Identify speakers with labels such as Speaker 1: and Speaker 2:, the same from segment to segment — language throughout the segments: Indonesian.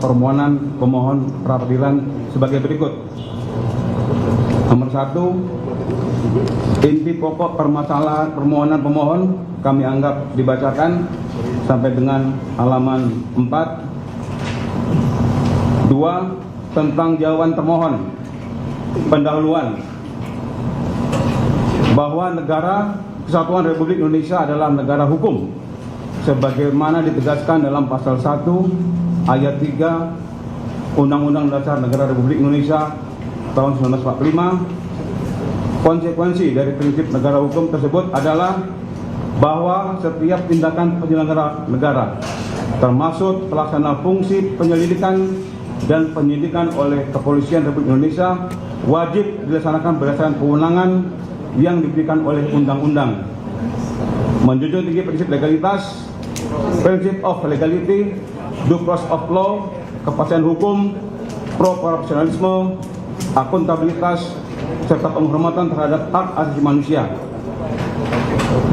Speaker 1: permohonan pemohon pra-peradilan sebagai berikut. Nomor 1, inti pokok permasalahan permohonan pemohon kami anggap dibacakan sampai dengan halaman 4. 2, tentang jawaban termohon. Pendahuluan bahwa negara Kesatuan Republik Indonesia adalah negara hukum sebagaimana ditegaskan dalam pasal 1 ayat 3 Undang-Undang Dasar Negara Republik Indonesia tahun 1945. Konsekuensi dari prinsip negara hukum tersebut adalah bahwa setiap tindakan penyelenggara negara termasuk pelaksana fungsi penyelidikan dan penyidikan oleh Kepolisian Republik Indonesia wajib dilaksanakan berdasarkan kewenangan yang diberikan oleh undang-undang, menjunjung tinggi prinsip legalitas, prinsip of legality, due process of law, kepastian hukum, pro-profesionalisme, akuntabilitas, serta penghormatan terhadap hak asasi manusia.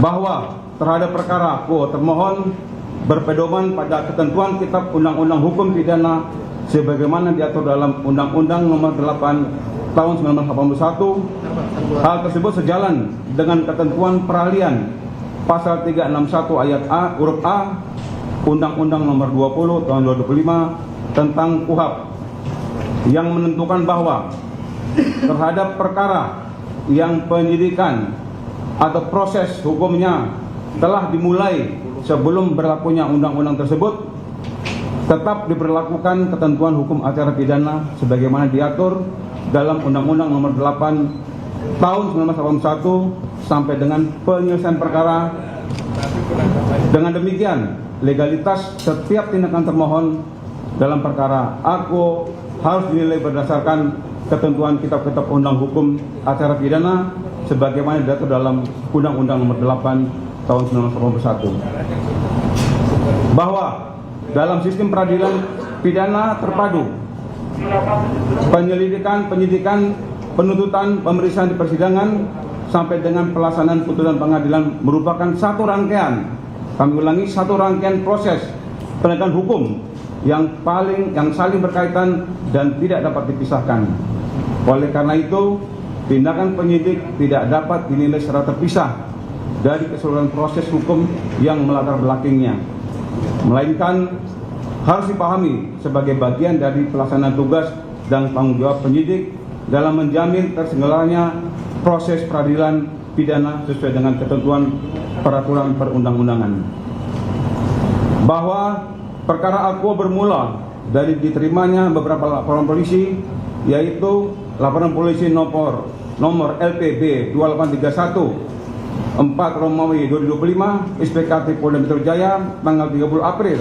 Speaker 1: Bahwa terhadap perkara termohon berpedoman pada ketentuan Kitab Undang-Undang Hukum Pidana sebagaimana diatur dalam Undang-Undang Nomor 8 Tahun 1981. Hal tersebut sejalan dengan ketentuan peralihan Pasal 361 ayat A huruf A Undang-Undang Nomor 20 Tahun 2005 tentang KUHP yang menentukan bahwa terhadap perkara yang penyidikan atau proses hukumnya telah dimulai sebelum berlakunya undang-undang tersebut, tetap diberlakukan ketentuan hukum acara pidana sebagaimana diatur dalam Undang-Undang Nomor 8 Tahun 1981 sampai dengan penyelesaian perkara. Dengan demikian, legalitas setiap tindakan termohon dalam perkara aku harus dinilai berdasarkan ketentuan kitab-kitab undang hukum acara pidana sebagaimana diatur dalam Undang-Undang Nomor 8 Tahun 1981. Bahwa dalam sistem peradilan pidana terpadu, penyelidikan, penyidikan, penuntutan, pemeriksaan di persidangan sampai dengan pelaksanaan putusan pengadilan merupakan satu rangkaian, kami ulangi, satu rangkaian proses penegakan hukum yang saling berkaitan dan tidak dapat dipisahkan. Oleh karena itu, tindakan penyidik tidak dapat dinilai secara terpisah dari keseluruhan proses hukum yang melatar belakangnya, melainkan harus dipahami sebagai bagian dari pelaksanaan tugas dan tanggung jawab penyidik dalam menjamin terselenggaranya proses peradilan pidana sesuai dengan ketentuan peraturan perundang-undangan. Bahwa perkara aku bermula dari diterimanya beberapa laporan polisi, yaitu laporan polisi nomor LPB 2831 4 Romawi 2025 SPKT Polda Metro Jaya tanggal 30 April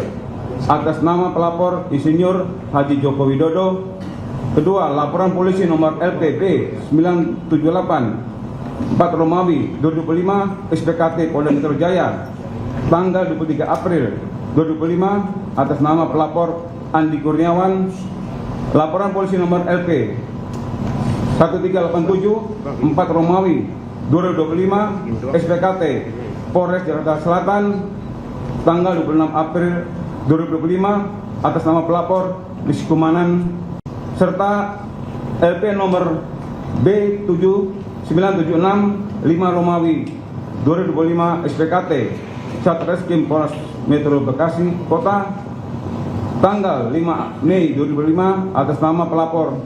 Speaker 1: atas nama pelapor Insinyur Haji Joko Widodo. Kedua, laporan polisi nomor LPB 978 4 Romawi 2025 SPKT Polda Metro Jaya tanggal 23 April 2025 atas nama pelapor Andi Kurniawan. Laporan polisi nomor LP 1387 4 Romawi 2025 SPKT Polres Jakarta Selatan tanggal 26 April 2025 atas nama pelapor Rizky Kumanan, serta LP nomor B7976 5 Romawi 2025 SPKT Satreskrim Polres Metro Bekasi Kota tanggal 5 Mei 2005 atas nama pelapor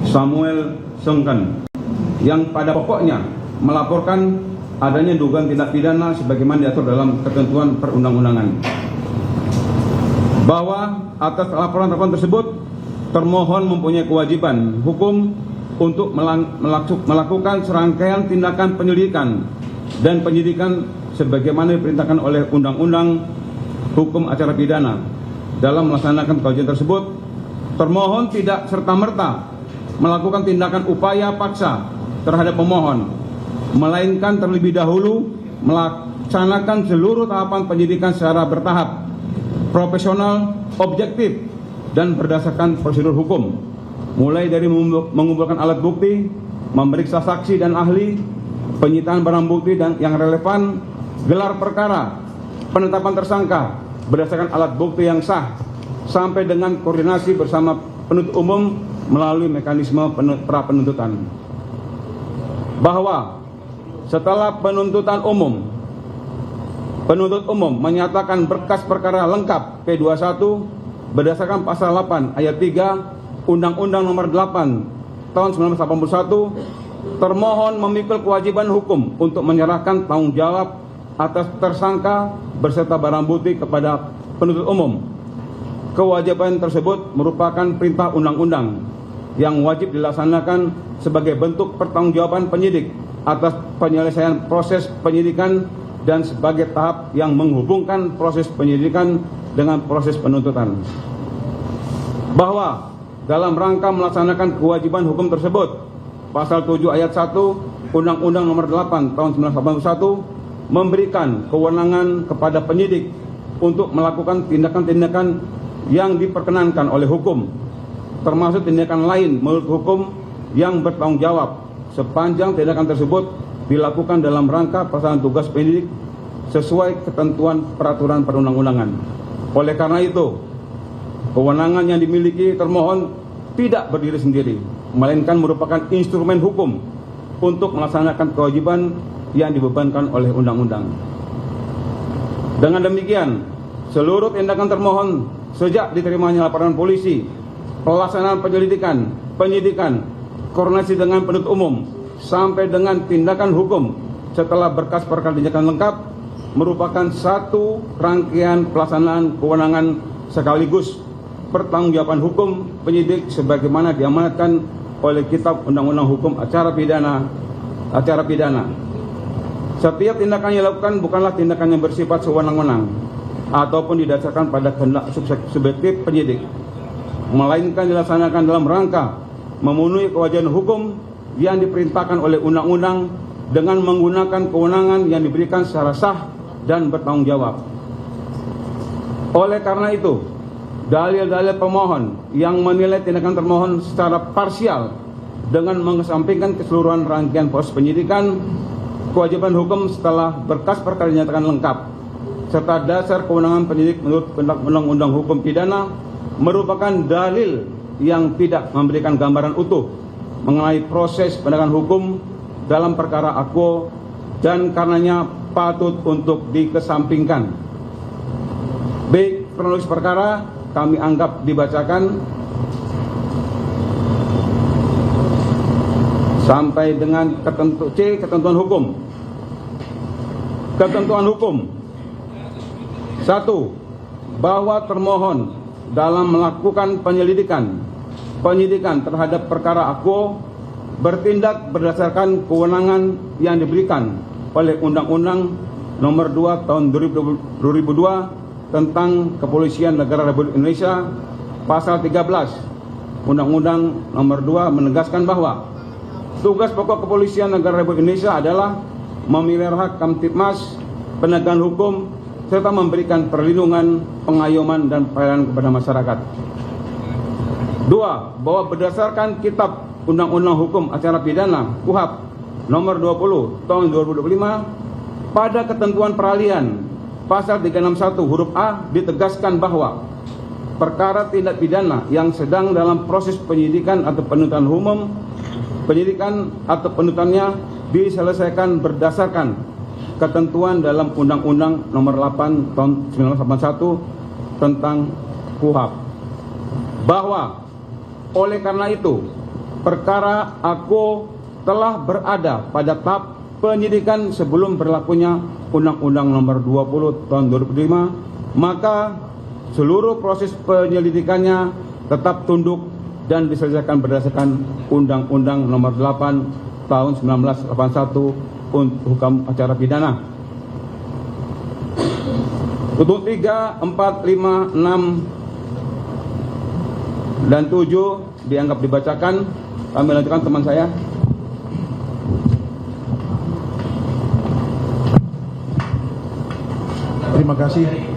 Speaker 1: Samuel Sengken, yang pada pokoknya melaporkan adanya dugaan tindak pidana sebagaimana diatur dalam ketentuan perundang-undangan. Bahwa atas laporan tersebut termohon mempunyai kewajiban hukum untuk melakukan serangkaian tindakan penyelidikan dan penyidikan sebagaimana diperintahkan oleh Undang-Undang Hukum Acara Pidana. Dalam melaksanakan kajian tersebut, termohon tidak serta-merta melakukan tindakan upaya paksa terhadap pemohon, melainkan terlebih dahulu melaksanakan seluruh tahapan penyidikan secara bertahap, profesional, objektif, dan berdasarkan prosedur hukum, mulai dari mengumpulkan alat bukti, memeriksa saksi dan ahli, penyitaan barang bukti dan yang relevan, gelar perkara, penetapan tersangka berdasarkan alat bukti yang sah, sampai dengan koordinasi bersama penuntut umum melalui mekanisme pra penuntutan. Bahwa setelah penuntut umum menyatakan berkas perkara lengkap P21 berdasarkan pasal 8 ayat 3 Undang-Undang Nomor 8 Tahun 1981, termohon memikul kewajiban hukum untuk menyerahkan tanggung jawab atas tersangka berserta barang bukti kepada penuntut umum. Kewajiban tersebut merupakan perintah undang-undang yang wajib dilaksanakan sebagai bentuk pertanggungjawaban penyidik atas penyelesaian proses penyidikan dan sebagai tahap yang menghubungkan proses penyidikan dengan proses penuntutan. Bahwa dalam rangka melaksanakan kewajiban hukum tersebut, pasal 7 ayat 1 Undang-Undang Nomor 8 Tahun 1981 memberikan kewenangan kepada penyidik untuk melakukan tindakan-tindakan yang diperkenankan oleh hukum, termasuk tindakan lain menurut hukum yang bertanggung jawab sepanjang tindakan tersebut dilakukan dalam rangka pelaksanaan tugas penyidik sesuai ketentuan peraturan perundang-undangan. Oleh karena itu, kewenangan yang dimiliki termohon tidak berdiri sendiri, melainkan merupakan instrumen hukum untuk melaksanakan kewajiban yang dibebankan oleh undang-undang. Dengan demikian, seluruh tindakan termohon sejak diterimanya laporan polisi, pelaksanaan penyelidikan, penyidikan, koordinasi dengan penuntut umum, sampai dengan tindakan hukum setelah berkas perkara dinyatakan lengkap, merupakan satu rangkaian pelaksanaan kewenangan sekaligus pertanggungjawaban hukum penyidik sebagaimana diamanatkan oleh Kitab Undang-Undang Hukum Acara Pidana. Setiap tindakan yang dilakukan bukanlah tindakan yang bersifat sewenang-wenang ataupun didasarkan pada kehendak subjektif penyidik, melainkan dilaksanakan dalam rangka memenuhi kewajiban hukum yang diperintahkan oleh undang-undang dengan menggunakan kewenangan yang diberikan secara sah dan bertanggung jawab. Oleh karena itu, dalil-dalil pemohon yang menilai tindakan termohon secara parsial dengan mengesampingkan keseluruhan rangkaian proses penyidikan, kewajiban hukum setelah berkas perkara dinyatakan lengkap, serta dasar kewenangan penyidik menurut Undang-Undang Hukum Pidana merupakan dalil yang tidak memberikan gambaran utuh mengenai proses penegakan hukum dalam perkara akuo dan karenanya patut untuk dikesampingkan. B. Kronologis perkara kami anggap dibacakan sampai dengan ketentuan hukum. Ketentuan hukum 1. Bahwa termohon dalam melakukan penyidikan terhadap perkara akuo bertindak berdasarkan kewenangan yang diberikan oleh Undang-Undang Nomor 2 Tahun 2002 tentang Kepolisian Negara Republik Indonesia. Pasal 13 Undang-Undang Nomor 2 menegaskan bahwa tugas pokok Kepolisian Negara Republik Indonesia adalah memelihara Kamtibmas, penegakan hukum, serta memberikan perlindungan, pengayoman, dan pelayanan kepada masyarakat. 2. Bahwa berdasarkan Kitab Undang-Undang Hukum Acara Pidana KUHP Nomor 20 Tahun 2025, pada ketentuan peralihan Pasal 361 huruf A ditegaskan bahwa perkara tindak pidana yang sedang dalam proses penyidikan atau penuntutan umum, penyidikan atau penuntutannya diselesaikan berdasarkan ketentuan dalam Undang-Undang Nomor 8 Tahun 1981 tentang KUHP. Bahwa oleh karena itu perkara akuo telah berada pada tahap penyidikan sebelum berlakunya Undang-Undang Nomor 20 Tahun 2005, maka seluruh proses penyelidikannya tetap tunduk dan diselesaikan berdasarkan Undang-Undang Nomor 8 Tahun 1981 untuk hukum acara pidana. Untuk 3, 4, 5, 6, dan 7 dianggap dibacakan. Kami lanjutkan teman saya.
Speaker 2: Terima kasih.